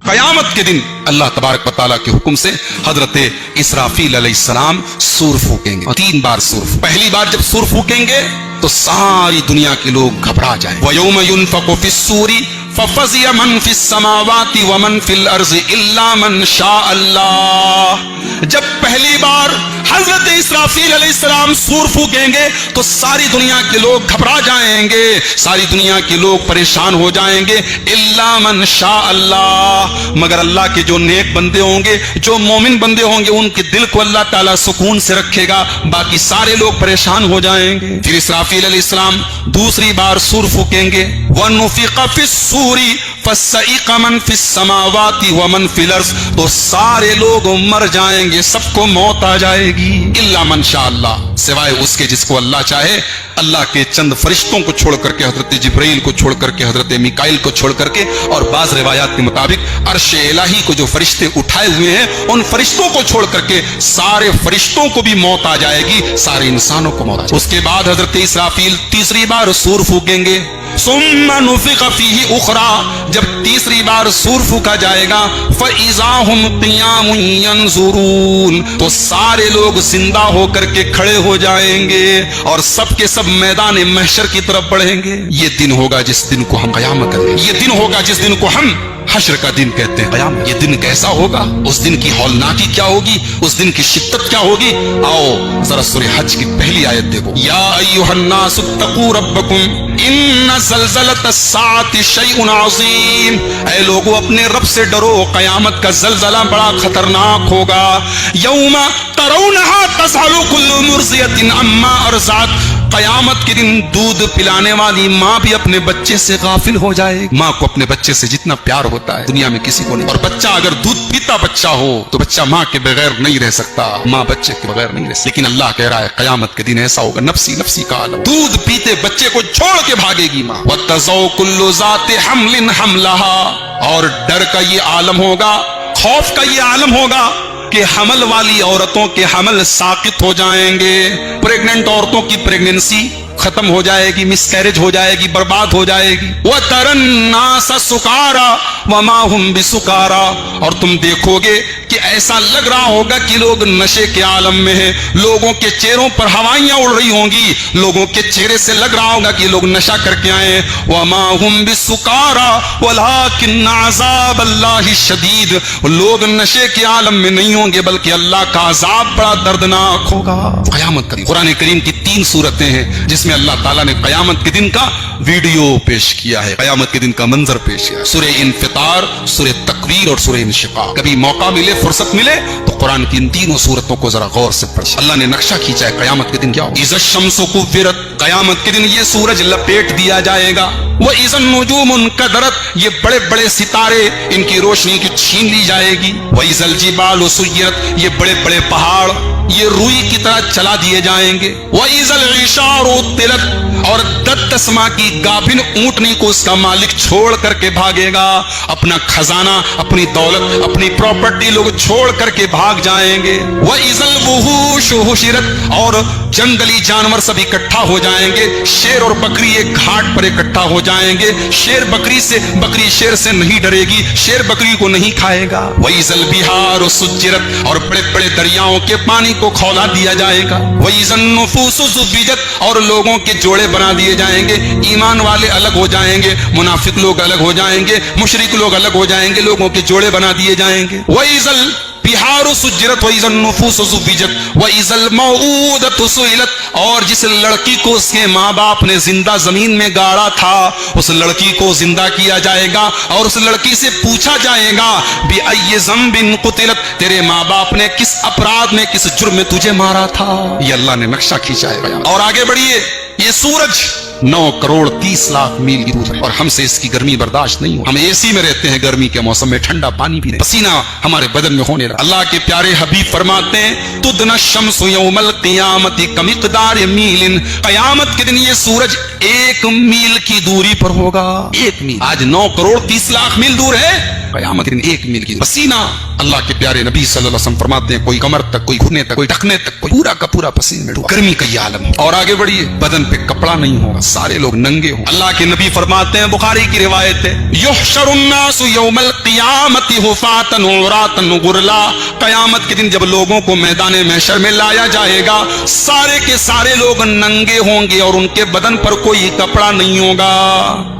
قیامت کے دن اللہ تبارک و تعالیٰ کے حکم سے حضرت اسرافیل علیہ السلام سور پھونکیں گے، 3 بار سور۔ پہلی بار جب سور پھونکیں گے تو ساری دنیا کے لوگ گھبرا جائیں۔ وَيَوْمَ يُنفَخُ فِي الصُّورِ فَفَزِعَ مَن فِي السَّمَاوَاتِ وَمَن فِي الْأَرْضِ إِلَّا مَن شَاءَ اللَّهُ۔ جب پہلی بار حضرت اسرافیل علیہ السلام سور پھونکیں گے تو ساری دنیا کے لوگ گھبرا جائیں گے، ساری دنیا کے لوگ پریشان ہو جائیں گے، الا من شاء اللہ، مگر اللہ کے جو نیک بندے ہوں گے، جو مومن بندے ہوں گے، ان کے دل کو اللہ تعالیٰ سکون سے رکھے گا، باقی سارے لوگ پریشان ہو جائیں گے۔ پھر اسرافیل علیہ السلام دوسری بار سور پھونکیں گے، وَنُفِخَ فِي الصُّورِ فَصَعِقَ مَن فِي السَّمَاوَاتِ وَمَن فِي الْأَرْضِ، تو سارے لوگ مر جائیں گے، سب کو موت آ جائے گی، الا من شاء اللہ، سوائے اس کے جس کو اللہ چاہے۔ اللہ کے چند فرشتوں کو چھوڑ کر کے، حضرت جبرائیل کو چھوڑ کر کے، حضرت میکائیل کو چھوڑ کر کے، اور بعض روایات کے مطابق عرش الہی کو جو فرشتے اٹھائے ہوئے ہیں ان فرشتوں کو چھوڑ کر کے سارے فرشتوں کو بھی موت آ جائے گی، سارے انسانوں کو موت آ جائے گی۔ اس کے بعد حضرت اسرافیل تیسری بار سور پھونکیں گے، ثم نفخ فیہ اخری، جب تیسری بار سور پھونکا جائے گا، فاذا ہم قیام ینظرون، تو سارے لوگ زندہ ہو کر کے کھڑے ہو جائیں گے اور سب کے سب میدان محشر کی طرف بڑھیں گے۔ یہ دن ہوگا جس دن کو ہم قیامت کہیں گے، یہ دن ہوگا جس دن کو ہم حشر کا دن کہتے ہیں، قیامت۔ یہ دن کیسا ہوگا، اس دن کی ہولناکی کیا ہوگی، اس دن کی شدت کیا ہوگی؟ آؤ ذرا سورہ حج کی پہلی آیت دیکھو، یا ایھا الناس اتقوا ربکم ان زلزلۃ الساعۃ شیء عظیم، اے لوگوں اپنے رب سے ڈرو، قیامت کا زلزلہ بڑا خطرناک ہوگا۔ یوم ترونھا تذہل کل مرضیۃ عما ارضعت، قیامت کے دن دودھ پلانے والی ماں بھی اپنے بچے سے غافل ہو جائے گی۔ ماں کو اپنے بچے سے جتنا پیار ہوتا ہے دنیا میں کسی کو نہیں، اور بچہ اگر دودھ پیتا بچہ ہو تو بچہ ماں کے بغیر نہیں رہ سکتا، ماں بچے کے بغیر نہیں رہ سکتی، لیکن اللہ کہہ رہا ہے قیامت کے دن ایسا ہوگا، نفسی نفسی کا عالم، دودھ پیتے بچے کو چھوڑ کے بھاگے گی ماں۔ وَتَضَعُ كُلُّ ذَاتِ حَمْلٍ حَمْلَهَا، اور ڈر کا یہ عالم ہوگا، خوف کا یہ عالم ہوگا کہ حمل والی عورتوں کے حمل ساقط ہو جائیں گے، پریگننٹ عورتوں کی پریگننسی ختم ہو جائے گی، مس کیریج ہو جائے گی، برباد ہو جائے گی۔ وَتَرَى النَّاسَ سُكَارَىٰ وَمَا هُمْ بِسُكَارَىٰ، اور تم دیکھو گے کہ ایسا لگ رہا ہوگا کہ لوگ نشے کے عالم میں ہیں، لوگوں کے چہروں پر ہوائیاں اڑ رہی ہوں گی، لوگوں کے چہرے سے لگ رہا ہوگا کہ لوگ نشہ کر کے آئے ہیں۔ وَمَا هُمْ بِسُكَارَىٰ وَلَٰكِنَّ عَذَابَ اللَّهِ شَدِيدٌ، لوگ نشے کے عالم میں نہیں ہوں گے بلکہ اللہ کا عذاب بڑا دردناک ہوگا۔ قیامت کا دن، قرآن کریم کی 3 سورتیں ہیں جس میں اللہ تعالیٰ نے قیامت کے دن کا ویڈیو پیش کیا ہے، قیامت کے دن کا منظر پیش کیا ہے، سورہ انفطار، سورہ تکویر اور سورہ انشقاق۔ کبھی موقع ملے، فرصت ملے تو قرآن کی ان 3 سورتوں کو ذرا غور سے پڑھیں۔ اللہ نے نقشہ کھینچا ہے قیامت کے دن کیا ہوگا۔ اذا الشمس كورت، قیامت کے دن یہ سورج لپیٹ دیا جائے گا۔ واذا النجوم انکدرت، یہ بڑے بڑے ستارے ان کی روشنی کی چھین لی جائے گی۔ واذا الجبال سیرت، یہ بڑے بڑے پہاڑ یہ روئی کی طرح چلا دیے جائیں گے۔ واذا العشار عطلت، اور دتسما کی گابھن اونٹنی کو اس کا مالک چھوڑ کر کے بھاگے گا، اپنا خزانہ، اپنی دولت، اپنی پراپرٹی لوگ چھوڑ کر کے بھاگ جائیں گے۔ واذا الوحوش حشرت، اور جنگلی جانور سب اکٹھا ہو جائیں گے، شیر اور بکری ایک گھاٹ پر اکٹھا ہو جائیں گے، شیر بکری سے، بکری شیر سے نہیں ڈرے گی، شیر بکری کو نہیں کھائے گا۔ واذا البحار سجرت، اور بڑے بڑے دریاؤں کے پانی کو کھولا دیا جائے گا۔ واذا النفوس زوجت، اور لوگوں کے جوڑے بنا دیے جائیں گے، ایمان والے الگ ہو جائیں گے، منافق لوگ الگ ہو جائیں گے، مشرک لوگ الگ ہو جائیں گے، لوگوں کے جوڑے بنا دیے جائیں گے۔ وَإِذَا الْبِحَارُ سُجِّرَتْ وَإِذَا النُّفُوسُ زُوِّجَتْ وَإِذَا الْمَوْءُودَةُ سُئِلَتْ، اور جس لڑکی کو اس کے ماں باپ نے زندہ زمین میں گاڑا تھا اس لڑکی کو زندہ کیا جائے گا، اور اس لڑکی سے پوچھا جائے گا بِأَيِّ ذَنبٍ قُتِلَتْ، تیرے ماں باپ نے کس اپرادھ میں، کس جرم میں تجھے مارا تھا۔ یہ اللہ نے نقشہ کھینچا ہے۔ اور آگے بڑھیے، یہ سورج 9 کروڑ 30 لاکھ میل کی دور ہے، اور ہم سے اس کی گرمی برداشت نہیں ہو، ہم اے سی میں رہتے ہیں، گرمی کے موسم میں ٹھنڈا پانی بھی نہیں، پسینہ ہمارے بدن میں ہونے لگا۔ اللہ کے پیارے حبیب فرماتے ہیں تدنى الشمس یوم القیامت کمقدار میل، قیامت کے دن یہ سورج 1 میل کی دوری پر ہوگا، 1 میل۔ آج 9 کروڑ 30 لاکھ میل دور ہے، قیامت کے دن 1 میل کی پسینہ۔ اللہ کے پیارے نبی صلی اللہ علیہ وسلم فرماتے ہیں کوئی کمر تک، کوئی گھٹنے تک، کوئی ٹخنے تک، کوئی پورا کا پورا پسینے میں ڈوبا، گرمی کا یہ عالم ہے۔ اور آگے بڑھیے، بدن पे कपड़ा नहीं होगा, सारे लोग नंगे हों। अल्लाह के नबी फरमाते हैं, बुखारी की रिवायत है, युहशरुन्नासु यौमल क़ियामति हुफ़ातन उरातन गुरला। कयामत के दिन जब लोगों को मैदान महशर में लाया जाएगा, सारे के सारे लोग नंगे होंगे और उनके बदन पर कोई कपड़ा नहीं होगा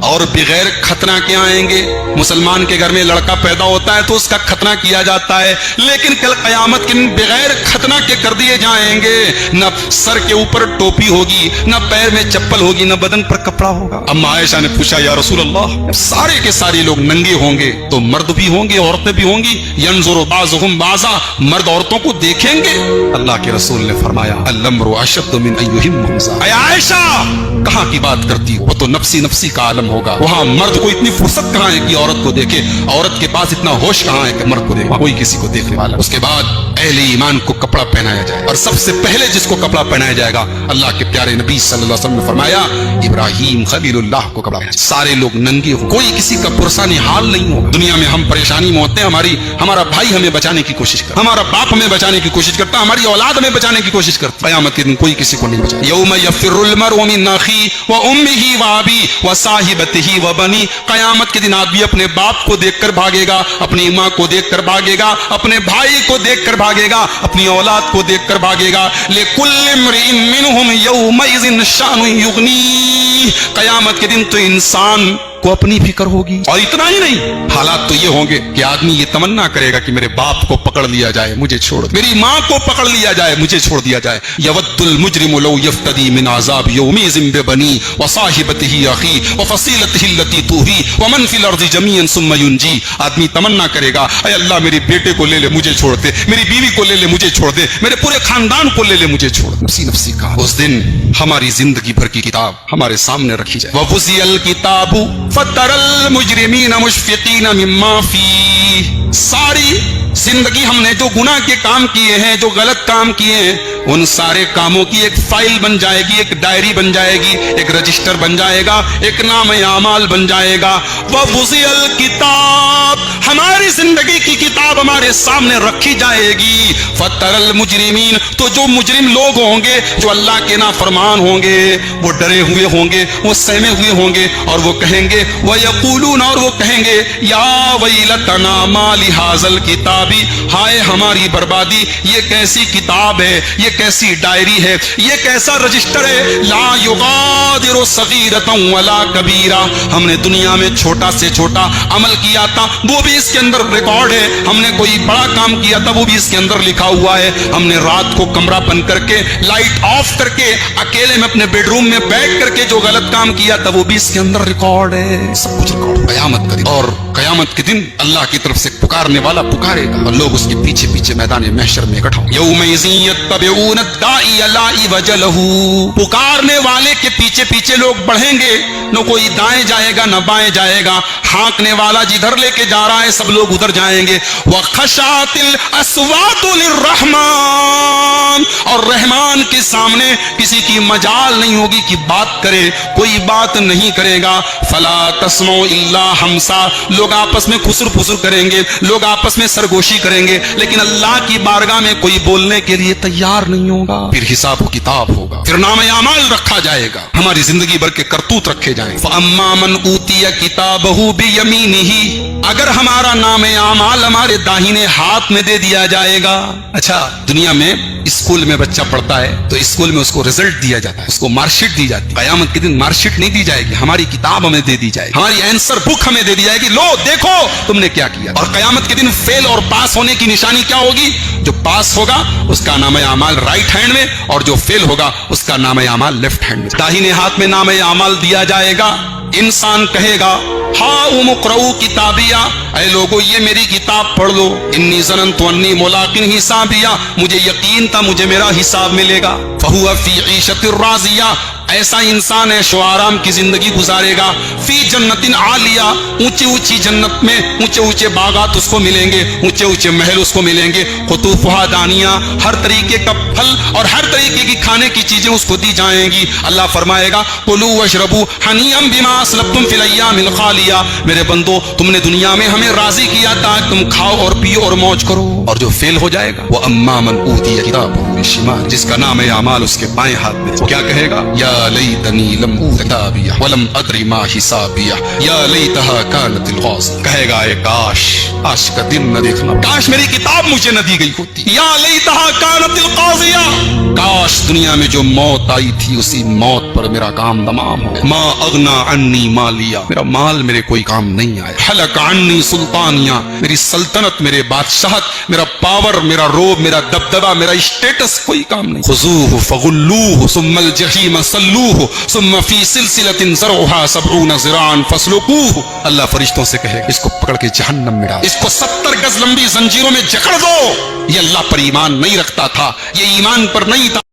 और बगैर खतना के आएंगे। मुसलमान के घर में लड़का पैदा होता है तो उसका खतना किया जाता है, लेकिन कल कयामत के दिन बगैर खतना के कर दिए जाएंगे। न सर के ऊपर टोपी होगी, न पैर में चप्पल होगी, न बदन पर कपड़ा होगा। अम्मा आयशा ने पूछा, या रसूल अल्लाह, सारे के सारे लोग नंगे होंगे तो मर्द भी होंगे, औरतें भी होंगी। यंजुरु बाज़ुहुम बाज़ा, मर्द औरतों को देखेंगे। अल्लाह के रसूल ने फरमाया, अल-अम्रु अशद्दु मिन अय्युहिम हमज़ा। ऐ आयशा, कहाँ की बात करती हो, वो तो नफ्सी नफ्सी का आलम होगा। वहाँ मर्द को इतनी फुर्सत कहाँ है कि औरत को देखे, औरत के पास इतना होश कहाँ है कि मर्द को देखे, कोई किसी को देखने वाला। उसके बाद अहले ईमान को कपड़ा पहनाया जाए और सबसे पहले जिसको कपड़ा पहनाया जाएगा, अल्लाह के प्यारे नबी सल्लल्लाहु अलैहि वसल्लम ने फरमाया, इब्राहिम खलीलुल्लाह को कपड़ा। सारे लोग नंगे हो, कोई किसी का पुरसानी हाल नहीं होगा। दुनिया में हम परेशानी में होते हैं, हमारा भाई हमें बचाने की कोशिश करता, हमारा बाप हमें बचाने की कोशिश करता, हमारी औलाद हमें बचाने की कोशिश करता। क़यामत के दिन कोई किसी को नहीं बचाएगा। यौम यफ़िर्रुल मर्उ मिन अख़ीहि व उम्मिही व अबीही व साहिबतिही व बनी। क़यामत के दिन आदमी अपने बाप को देखकर भागेगा, अपनी माँ को देखकर भागेगा, अपने भाई को देखकर भागेगा, अपनी औलाद को देखकर भागेगा। लिकुल्लि इम्रिइन मिनहुम यौमइज़िन शानुन युग़नी। क़यामत के दिन तो इंसान को अपनी फिक्र होगी। और इतना ही नहीं, हालात तो ये होंगे कि आदमी ये तमन्ना करेगा कि मेरे बाप को पकड़ लिया जाए, मुझे छोड़, मेरी माँ को पकड़ लिया जाए, मुझे छोड़ दिया जाए। यवद्दुल मुजरिमु लौ यफ्तदी मिन आज़ाब यौमिज़िन बिबनी व साहिबतिही अख़ी व फ़सीलतिही अल्लती तुही व मन फिल अर्ज़ि जमीअन सुम्मा युनजी। आदमी तमन्ना करेगा, ऐ अल्लाह मेरे बेटे को ले ले, मुझे छोड़ दे, मेरी बीवी को ले ले, मुझे छोड़ दे, मेरे पूरे खानदान को ले ले, मुझे छोड़। नफ्सी नफ्सी का उस दिन हमारी जिंदगी भर की किताब हमारे सामने रखी जाए। व वुज़ियल किताबु फतरल मुजरिमीन मुशफ़िक़ीन मिम्मा फ़ीह। सारी जिंदगी हमने जो गुनाह के काम किए हैं, जो गलत काम किए हैं, उन सारे कामों की एक फाइल बन जाएगी, एक डायरी बन जाएगी, एक रजिस्टर बन जाएगा, एक नाम-ए-आमाल बन जाएगा। वह वुज़ियल किताब, हमारी जिंदगी की किताब हमारे सामने रखी जाएगी। फतरल मुजरिमीन, तो जो मुजरिम लोग होंगे, जो अल्लाह के नाफरमान होंगे, वो डरे हुए होंगे, वो सहमे हुए होंगे, और वो कहेंगे, वह यक़ूलून, और वो कहेंगे, या वैलतना मा लिहाज़ल किताबी, हाय हमारी बर्बादी, ये कैसी किताब है, ये कैसी डायरी है, ये कैसा रजिस्टर है। ला युगादिरु सगीरतन वला कबीरा, हमने दुनिया में छोटा से छोटा अमल किया था, वो भी इसके अंदर रिकॉर्ड है। हमने कोई बड़ा काम किया था, वो भी इसके अंदर लिखा हुआ है। हमने रात को कमरा बंद करके, लाइट ऑफ करके, अकेले में अपने बेडरूम में बैठ करके जो गलत काम किया था, वो भी इसके अंदर रिकॉर्ड है। सब कुछ रिकॉर्ड। क़यामत का दिन, और क़यामत के दिन अल्लाह की तरफ से पुकारने वाला पुकारेगा और लोग उसके पीछे पीछे मैदान महशर में इकट्ठा होंगे। यौमइज़िन यत्तबिऊन अद-दाइया ला इवज लहू, पुकारने वाले के पीछे पीछे लोग बढ़ेंगे, न कोई दाएं जाएगा न बाएं जाएगा। हाँकने वाला जिधर लेके जा रहा है, सब लोग उधर जाएंगे। व खशातिल अस्वातु लिर्रहमान, और रहमान के सामने किसी की मजाल नहीं होगी कि बात करे, कोई बात नहीं करेगा। फला तस्मउ इल्ला हमसा, लोग आपस में खुसर फुसर करेंगे, लोग आपस में सरगोशी करेंगे, लेकिन अल्लाह की बारगाह में कोई बोलने के लिए तैयार नहीं होगा। फिर हिसाब किताब होगा, फिर नाम-ए-आमाल रखा जाएगा, हमारी जिंदगी भर के करतूत रखे जाएंगे। फ़अम्मा मन ऊतिया किताबहु बियमीनिही, अगर हमारा नाम-ए-आमाल हमारे दाहिने हाथ में दे दिया जाएगा। अच्छा, दुनिया में स्कूल में बच्चा पढ़ता है तो स्कूल में उसको रिजल्ट दिया जाता है, उसको मार्कशीट दी जाती है। क़यामत के दिन मार्कशीट नहीं दी जाएगी, हमारी किताब हमें दे दी जाएगी, हमारी आंसर बुक हमें दे दी जाएगी, लो देखो तुमने क्या किया। और क़यामत के दिन फेल और पास होने की निशानी क्या होगी? जो पास होगा उसका नाम-ए-आमाल राइट हैंड में, और जो फेल होगा उसका नाम-ए-आमाल लेफ्ट हैंड में। दाहिने हाथ में नाम-ए-आमाल दिया जाएगा। इंसान कहेगा, हाउ मुक़रऊ किताबिया, ऐ लोगो ये मेरी किताब पढ़ लो। इन्नी ज़ननतु अन्नी मुलाक़िन हिसाबिया, मुझे यकीन था मुझे मेरा हिसाब मिलेगा। फ़हुवा फ़ी ईशतिर राज़िया, ऐसा इंसान है शो आराम की जिंदगी गुजारेगा। फी जन्नतिन आलिया, ऊंची ऊंची जन्नत में ऊंचे ऊंचे बागात उसको मिलेंगे, ऊंचे ऊंचे महल उसको मिलेंगे। खुतूफुहा दानिया, हर तरीके का फल और हर तरीके की खाने की चीजें उसको दी जाएंगी। अल्लाह फरमाएगा, कुलू वशरबू हनीअम बिमा असलफ्तुम फिल अय्यामिल खालिया, मेरे बंदो तुमने दुनिया में हमें राजी किया था, तुम खाओ और पियो और मौज करो। और जो फेल हो जाएगा वो अम्मा मन ऊतिया किताबहु बिशिमाल, जिसका नाम-ए-आमाल उसके बाएं हाथ में, वो क्या कहेगा? या या लैतनी लम ऊत किताबिया वलम अद्रि मा हिसाबिया या लैतहा कानत अलगाज़िया। कहेगा ए काश का दिन न देखना, काश मेरी किताब मुझे न दी गई होती। या लैतहा कानत अलगाज़िया, काश दुनिया में जो मौत आई थी उसी मौत पर मेरा काम तमाम हो। मा अगना अन्नी मालिया, मेरा माल मेरे कोई काम नहीं आया। हलक अन्नी सुल्तानिया, मेरी सल्तनत, मेरे बादशाहत, मेरा पावर, मेरा रोब, मेरा दबदबा, मेरा स्टेटस कोई काम नहीं। खुजूहु फगुल्लूहु सुम्मल जहीम सल्लूहु सुम्मा फी सिलसिलतिन ज़रउहा सबऊना ज़िराअन फस्लुकूहु। अल्लाह फरिश्तों से कहे इसको पकड़ के जहन्नम में डाल, इसको 70 गज लंबी जंजीरों में जकड़ दो। ये अल्लाह पर ईमान नहीं रखता था, ये ईमान पर नहीं था।